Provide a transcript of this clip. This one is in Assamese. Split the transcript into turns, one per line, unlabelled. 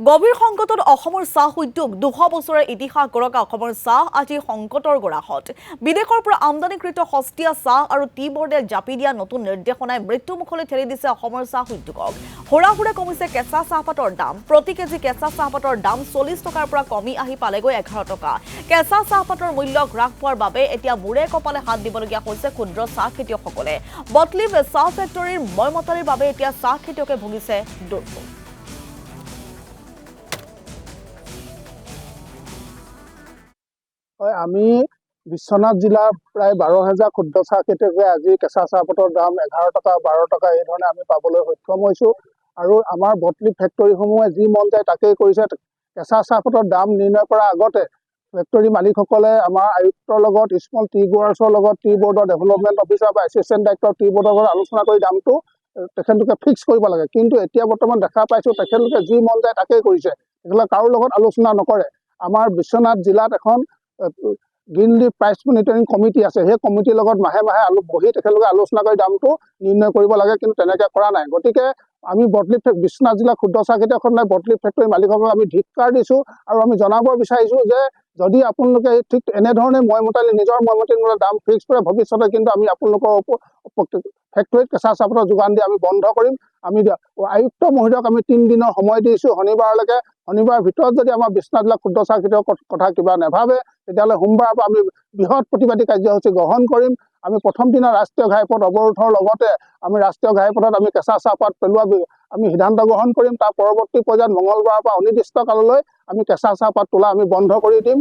গভীৰ সংকটত অসমৰ চাহ উদ্যোগ 200 বছৰৰ ইতিহাস গঢ়কা অসমৰ চাহ আজি সংকটৰ গৰাহত বিদেশৰ পৰা আমদানিকৃত সস্তীয়া চাহ আৰু টি বৰ্ডে জাপি দিয়া নতুন নিৰ্দেশনাই মৃত্যুমুখলৈ ঠেলি দিছে অসমৰ চাহ উদ্যোগক হুৰাহুৰে কমিছে কেঁচা চাহপাতৰ দাম প্ৰতি কেজি কেঁচা চাহপাতৰ দাম 40 টকাৰ পৰা কমি আহি পালেগৈ 11 টকা কেঁচা চাহপাতৰ মূল্য হ্ৰাস পোৱাৰ বাবে এতিয়া মূৰে কপালে হাত দিবলগীয়া হৈছে ক্ষুদ্ৰ চাহ খেতিয়কসকলে বটলিভ চাহ ফেক্টৰীৰ ময়মতালিৰ বাবে এতিয়া চাহ খেতিয়কে ভুগিছে দুৰ্ভোগ।
আমি বিশ্বনাথ জিলাৰ প্ৰায় 12,000 ক্ষুদ্ৰ চাহ খেতিয়কে আজি কেঁচা চাহপাতৰ দাম 11 টকা 12 টকা এই ধৰণে আমি পাবলৈ সক্ষম হৈছোঁ আৰু আমাৰ বটলি ফেক্টৰীসমূহে যি মন যায় তাকেই কৰিছে। কেঁচা চাহপাতৰ দাম নিৰ্ণয় কৰাৰ আগতে ফেক্টৰী মালিকসকলে আমাৰ আয়ুক্তৰ লগত স্মল টি গ্ৰোৱাৰ্ছৰ লগত টি বৰ্ডৰ ডেভেলপমেণ্ট অফিচাৰ বা এছিষ্টেণ্ট ডাইৰেক্টৰ টি বৰ্ডৰ লগত আলোচনা কৰি দামটো তেখেতলোকে ফিক্স কৰিব লাগে, কিন্তু এতিয়া বৰ্তমান দেখা পাইছোঁ তেখেতলোকে যি মন যায় তাকেই কৰিছে, তেখেতলোকে কাৰো লগত আলোচনা নকৰে। আমাৰ বিশ্বনাথ জিলাত এখন green leaf price monitoring committee আছে, সেই কমিটিৰ লগত মাহে মাহে বহি তেখেতলোকে আলোচনা কৰি দামটো নিৰ্ণয় কৰিব লাগে, কিন্তু তেনেকৈ কৰা নাই। গতিকে আমি বটলিভ বিশ্বনাথ জিলা ক্ষুদ্ৰ চাহ খেতিয়কসকলে বটলিভ ফেক্টৰী মালিকসকলক আমি ধিক্কাৰ দিছোঁ আৰু আমি জনাব বিচাৰিছোঁ যে যদি আপোনালোকে ঠিক এনেধৰণে নিজৰ ময়মতালি দাম ফিক্স কৰে ভৱিষ্যতে কিন্তু আমি আপোনালোকৰ ফেক্টৰীত কেঁচা চাহপাতৰ যোগান দি আমি বন্ধ কৰিম। আমি আয়ুক্ত মহোদয়ক আমি 3 দিনৰ সময় দিছোঁ শনিবাৰলৈকে। শনিবাৰৰ ভিতৰত যদি আমাৰ বিশ্বনাথ জিলা ক্ষুদ্ৰ চাহ খেতিয়কৰ কথা কিবা নাভাবে তেতিয়াহ'লে সোমবাৰৰ পৰা আমি বৃহৎ প্ৰতিবাদী কাৰ্যসূচী গ্ৰহণ কৰিম। আমি প্ৰথম দিনা ৰাষ্ট্ৰীয় ঘাইপথ অৱৰোধৰ লগতে আমি ৰাষ্ট্ৰীয় ঘাইপথত আমি কেঁচা চাহপাত পেলোৱা আমি সিদ্ধান্ত গ্ৰহণ কৰিম। তাৰ পৰৱৰ্তী পৰ্যায়ত মঙলবাৰৰ পৰা অনিৰ্দিষ্ট কাললৈ আমি কেঁচা চাহপাত তোলা আমি বন্ধ কৰি দিম।